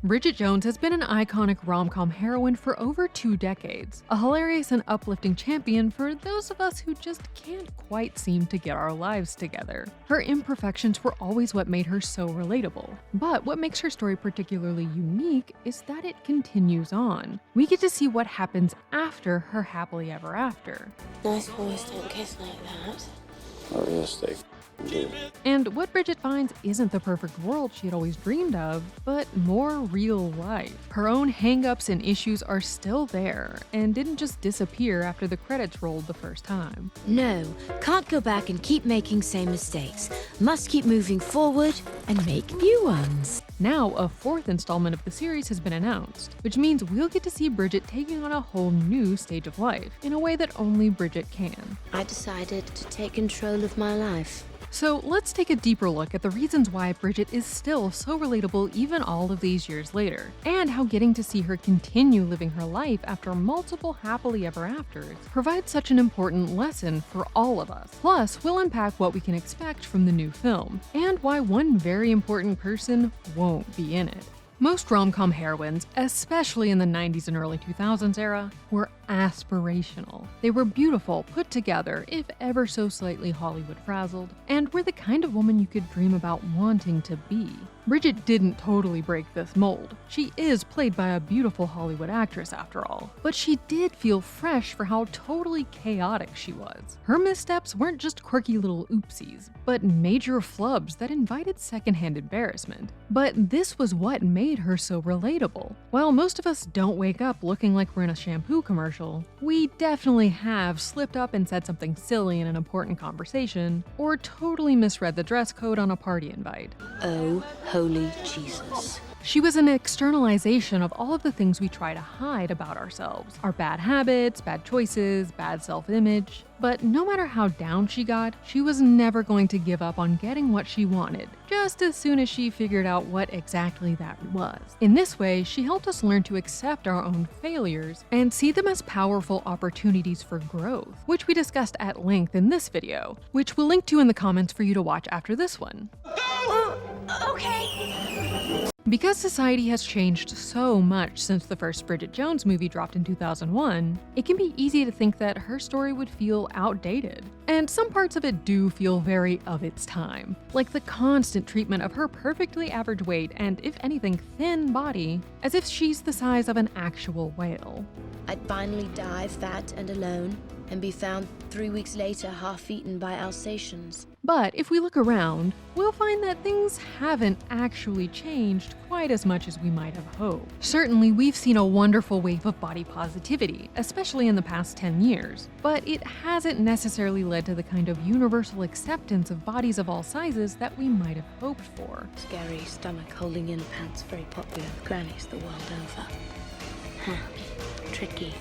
Bridget Jones has been an iconic rom-com heroine for over 2 decades, a hilarious and uplifting champion for those of us who just can't quite seem to get our lives together. Her imperfections were always what made her so relatable, but what makes her story particularly unique is that it continues on. We get to see what happens after her happily ever after. Nice boys don't kiss like that. Oh, yes, they do. And what Bridget finds isn't the perfect world she had always dreamed of, but more real life. Her own hang-ups and issues are still there, and didn't just disappear after the credits rolled the first time. No, can't go back and keep making same mistakes. Must keep moving forward and make new ones. Now, a 4th installment of the series has been announced, which means we'll get to see Bridget taking on a whole new stage of life, in a way that only Bridget can. I decided to take control of my life. So let's take a deeper look at the reasons why Bridget is still so relatable even all of these years later, and how getting to see her continue living her life after multiple happily ever afters provides such an important lesson for all of us. Plus, we'll unpack what we can expect from the new film, and why one very important person won't be in it. Most rom-com heroines, especially in the 90s and early 2000s era, were aspirational. They were beautiful, put together, if ever so slightly Hollywood frazzled, and were the kind of woman you could dream about wanting to be. Bridget didn't totally break this mold. She is played by a beautiful Hollywood actress after all, but she did feel fresh for how totally chaotic she was. Her missteps weren't just quirky little oopsies, but major flubs that invited secondhand embarrassment. But this was what made her so relatable. While most of us don't wake up looking like we're in a shampoo commercial, we definitely have slipped up and said something silly in an important conversation, or totally misread the dress code on a party invite. Oh, holy Jesus. She was an externalization of all of the things we try to hide about ourselves. Our bad habits, bad choices, bad self-image. But no matter how down she got, she was never going to give up on getting what she wanted, just as soon as she figured out what exactly that was. In this way, she helped us learn to accept our own failures and see them as powerful opportunities for growth, which we discussed at length in this video, which we'll link to in the comments for you to watch after this one. Okay. Because society has changed so much since the first Bridget Jones movie dropped in 2001, it can be easy to think that her story would feel outdated. And some parts of it do feel very of its time, like the constant treatment of her perfectly average weight and, if anything, thin body, as if she's the size of an actual whale. I'd finally die fat and alone, and be found 3 weeks later half-eaten by Alsatians. But if we look around, we'll find that things haven't actually changed quite as much as we might have hoped. Certainly, we've seen a wonderful wave of body positivity, especially in the past 10 years, but it hasn't necessarily led to the kind of universal acceptance of bodies of all sizes that we might have hoped for. Scary stomach holding in pants, very popular with grannies the world over. Huh. Tricky.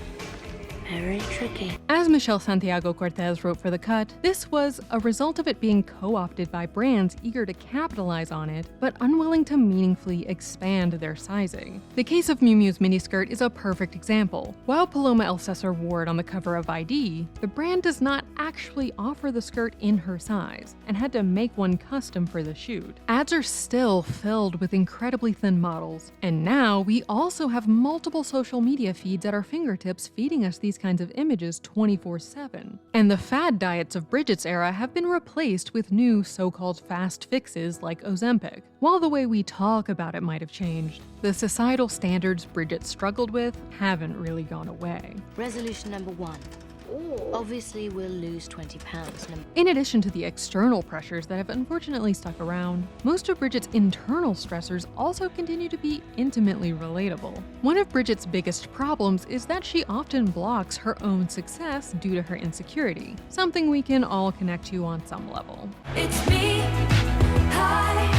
Very tricky. As Michelle Santiago Cortez wrote for The Cut, this was a result of it being co-opted by brands eager to capitalize on it, but unwilling to meaningfully expand their sizing. The case of Miu Miu's miniskirt is a perfect example. While Paloma Elsesser wore it on the cover of ID, the brand does not actually offer the skirt in her size, and had to make one custom for the shoot. Ads are still filled with incredibly thin models, and now we also have multiple social media feeds at our fingertips feeding us these kinds of images 24/7. And the fad diets of Bridget's era have been replaced with new so-called fast fixes like Ozempic. While the way we talk about it might have changed, the societal standards Bridget struggled with haven't really gone away. Resolution number 1. Obviously, we'll lose 20 pounds. In addition to the external pressures that have unfortunately stuck around, most of Bridget's internal stressors also continue to be intimately relatable. One of Bridget's biggest problems is that she often blocks her own success due to her insecurity, something we can all connect to on some level. It's me, hi,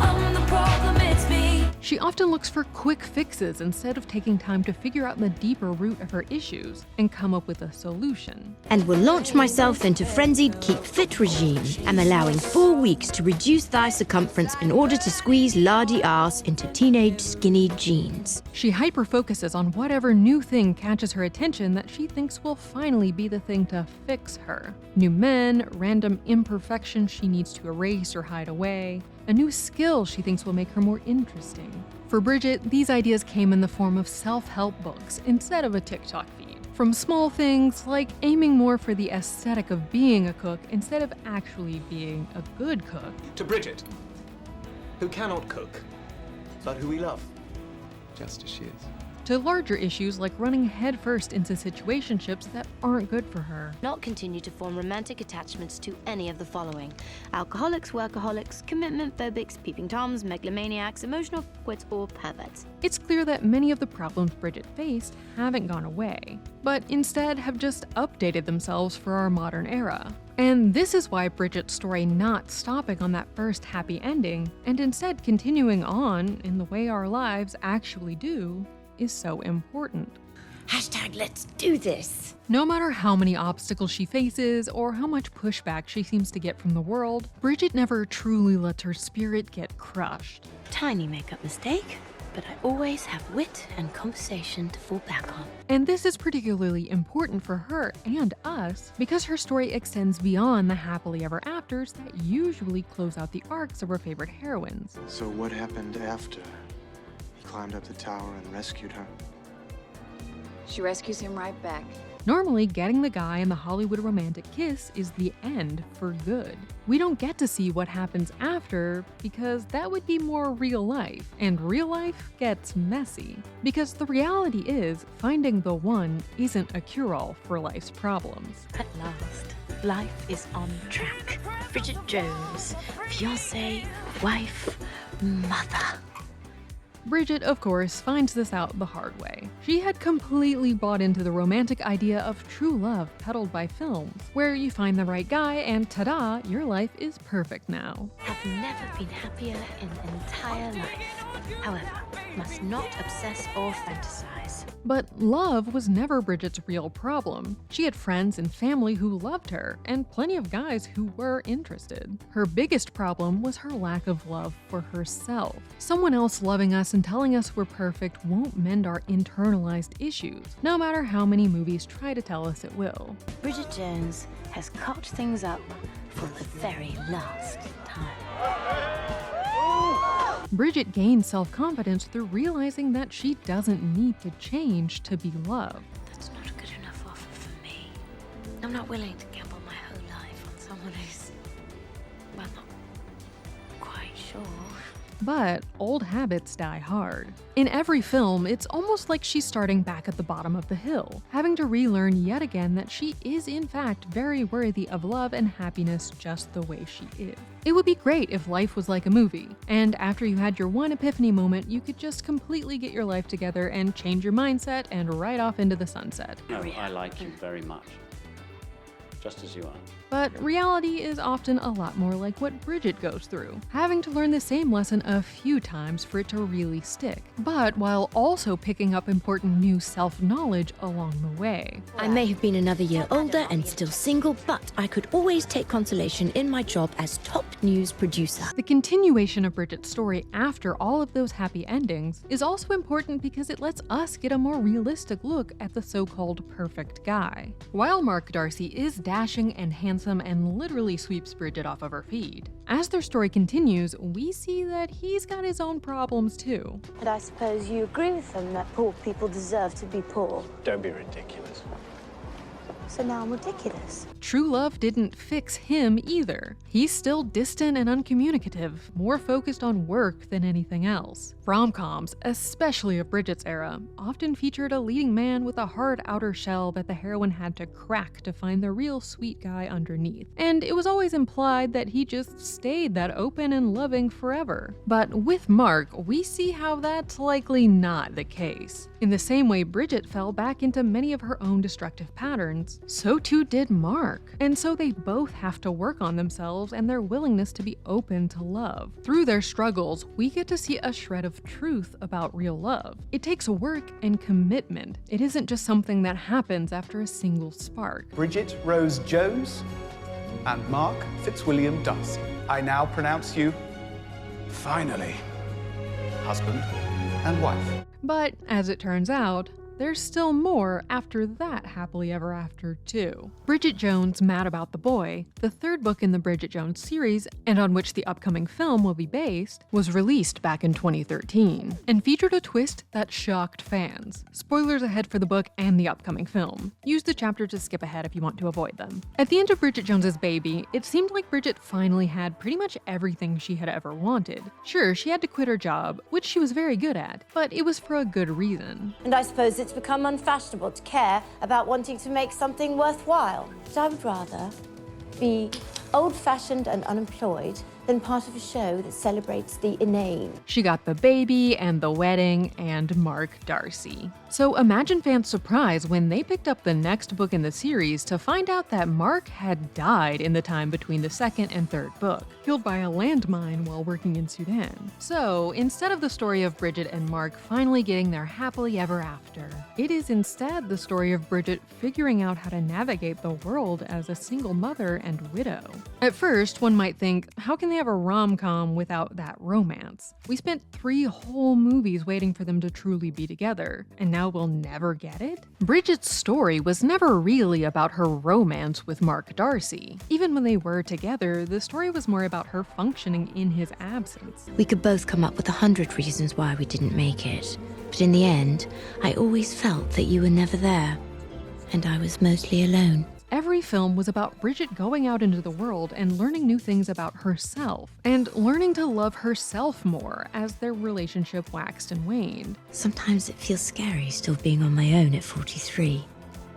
I'm the problem, it's me. She often looks for quick fixes instead of taking time to figure out the deeper root of her issues and come up with a solution. And will launch myself into frenzied keep fit regime. I'm allowing 4 weeks to reduce thigh circumference in order to squeeze lardy arse into teenage skinny jeans. She hyper-focuses on whatever new thing catches her attention that she thinks will finally be the thing to fix her. New men, random imperfections she needs to erase or hide away, a new skill she thinks will make her more interesting. For Bridget, these ideas came in the form of self-help books instead of a TikTok feed. From small things like aiming more for the aesthetic of being a cook instead of actually being a good cook. To Bridget, who cannot cook, but who we love, just as she is. To larger issues like running headfirst into situationships that aren't good for her. Not continue to form romantic attachments to any of the following: alcoholics, workaholics, commitment phobics, peeping toms, megalomaniacs, emotional quits, or perverts. It's clear that many of the problems Bridget faced haven't gone away, but instead have just updated themselves for our modern era. And this is why Bridget's story not stopping on that first happy ending, and instead continuing on in the way our lives actually do, is so important. #let's do this. No matter how many obstacles she faces or how much pushback she seems to get from the world, Bridget never truly lets her spirit get crushed. Tiny makeup mistake, but I always have wit and conversation to fall back on. And this is particularly important for her and us because her story extends beyond the happily ever afters that usually close out the arcs of our favorite heroines. So what happened after he climbed up the tower and rescued her? She rescues him right back. Normally, getting the guy in the Hollywood romantic kiss is the end for good. We don't get to see what happens after because that would be more real life, and real life gets messy. Because the reality is, finding the one isn't a cure-all for life's problems. At last, life is on track. Bridget Jones, fiancée, wife, mother. Bridget, of course, finds this out the hard way. She had completely bought into the romantic idea of true love peddled by films, where you find the right guy and ta-da, your life is perfect now. Have never been happier in entire life. However, must not obsess or fantasize. But love was never Bridget's real problem. She had friends and family who loved her, and plenty of guys who were interested. Her biggest problem was her lack of love for herself. Someone else loving us and telling us we're perfect won't mend our internalized issues, no matter how many movies try to tell us it will. Bridget Jones has cocked things up for the very last time. Bridget gained self-confidence through realizing that she doesn't need to change to be loved. That's not a good enough offer for me. I'm not willing to gamble my whole life on someone who's, well, not quite sure. But old habits die hard. In every film, it's almost like she's starting back at the bottom of the hill, having to relearn yet again that she is in fact very worthy of love and happiness just the way she is. It would be great if life was like a movie, and after you had your one epiphany moment, you could just completely get your life together and change your mindset and ride off into the sunset. No, I like you very much. Just as you are. But reality is often a lot more like what Bridget goes through, having to learn the same lesson a few times for it to really stick, but while also picking up important new self-knowledge along the way. I may have been another year older and still single, but I could always take consolation in my job as top news producer. The continuation of Bridget's story after all of those happy endings is also important because it lets us get a more realistic look at the so-called perfect guy. While Mark Darcy is dashing and handsome and literally sweeps Bridget off of her feed, as their story continues, we see that he's got his own problems too. And I suppose you agree with them that poor people deserve to be poor. Don't be ridiculous. So now I'm ridiculous. True love didn't fix him either. He's still distant and uncommunicative, more focused on work than anything else. Rom-coms, especially of Bridget's era, often featured a leading man with a hard outer shell that the heroine had to crack to find the real sweet guy underneath. And it was always implied that he just stayed that open and loving forever. But with Mark, we see how that's likely not the case. In the same way Bridget fell back into many of her own destructive patterns, so too did Mark. And so they both have to work on themselves and their willingness to be open to love. Through their struggles, we get to see a shred of truth about real love. It takes work and commitment. It isn't just something that happens after a single spark. Bridget Rose Jones and Mark Fitzwilliam Darcy. I now pronounce you, finally, husband and wife. But as it turns out, there's still more after that happily ever after, too. Bridget Jones' Mad About the Boy, the third book in the Bridget Jones series, and on which the upcoming film will be based, was released back in 2013, and featured a twist that shocked fans. Spoilers ahead for the book and the upcoming film. Use the chapter to skip ahead if you want to avoid them. At the end of Bridget Jones's Baby, it seemed like Bridget finally had pretty much everything she had ever wanted. Sure, she had to quit her job, which she was very good at, but it was for a good reason. And I suppose it's become unfashionable to care about wanting to make something worthwhile. But I would rather be old-fashioned and unemployed than part of a show that celebrates the inane. She got the baby and the wedding and Mark Darcy. So imagine fans' surprise when they picked up the next book in the series to find out that Mark had died in the time between the second and third book, killed by a landmine while working in Sudan. So instead of the story of Bridget and Mark finally getting their happily ever after, it is instead the story of Bridget figuring out how to navigate the world as a single mother and widow. At first, one might think, how can they have a rom-com without that romance? We spent 3 whole movies waiting for them to truly be together, and now we'll never get it? Bridget's story was never really about her romance with Mark Darcy. Even when they were together, the story was more about her functioning in his absence. We could both come up with 100 reasons why we didn't make it. But in the end, I always felt that you were never there. And I was mostly alone. Every film was about Bridget going out into the world and learning new things about herself, and learning to love herself more as their relationship waxed and waned. Sometimes it feels scary still being on my own at 43.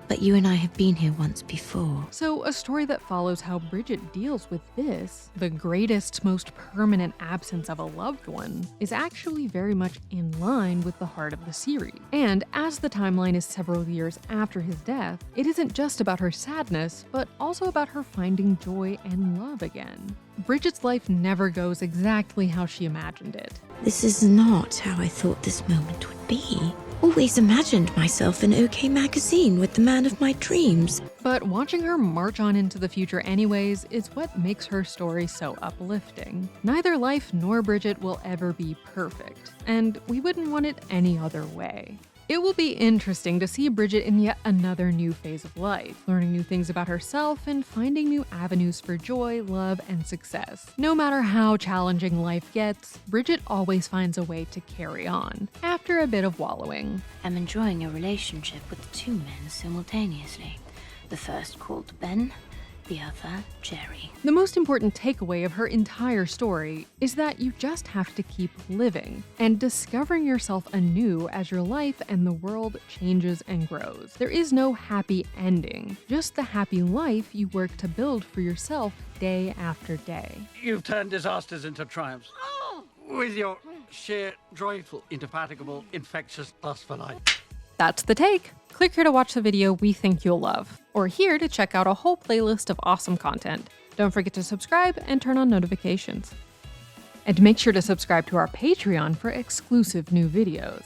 But you and I have been here once before. So a story that follows how Bridget deals with this, the greatest, most permanent absence of a loved one, is actually very much in line with the heart of the series. And as the timeline is several years after his death, it isn't just about her sadness, but also about her finding joy and love again. Bridget's life never goes exactly how she imagined it. This is not how I thought this moment would be. Always imagined myself in OK Magazine with the man of my dreams. But watching her march on into the future anyways is what makes her story so uplifting. Neither life nor Bridget will ever be perfect, and we wouldn't want it any other way. It will be interesting to see Bridget in yet another new phase of life, learning new things about herself and finding new avenues for joy, love, and success. No matter how challenging life gets, Bridget always finds a way to carry on, after a bit of wallowing. I'm enjoying a relationship with 2 men simultaneously. The first called Ben, the other Jerry. The most important takeaway of her entire story is that you just have to keep living and discovering yourself anew as your life and the world changes and grows. There is no happy ending, just the happy life you work to build for yourself day after day. You've turned disasters into triumphs. With your sheer, joyful, indefatigable, infectious lust for life. That's the take. Click here to watch the video we think you'll love, or here to check out a whole playlist of awesome content. Don't forget to subscribe and turn on notifications. And make sure to subscribe to our Patreon for exclusive new videos.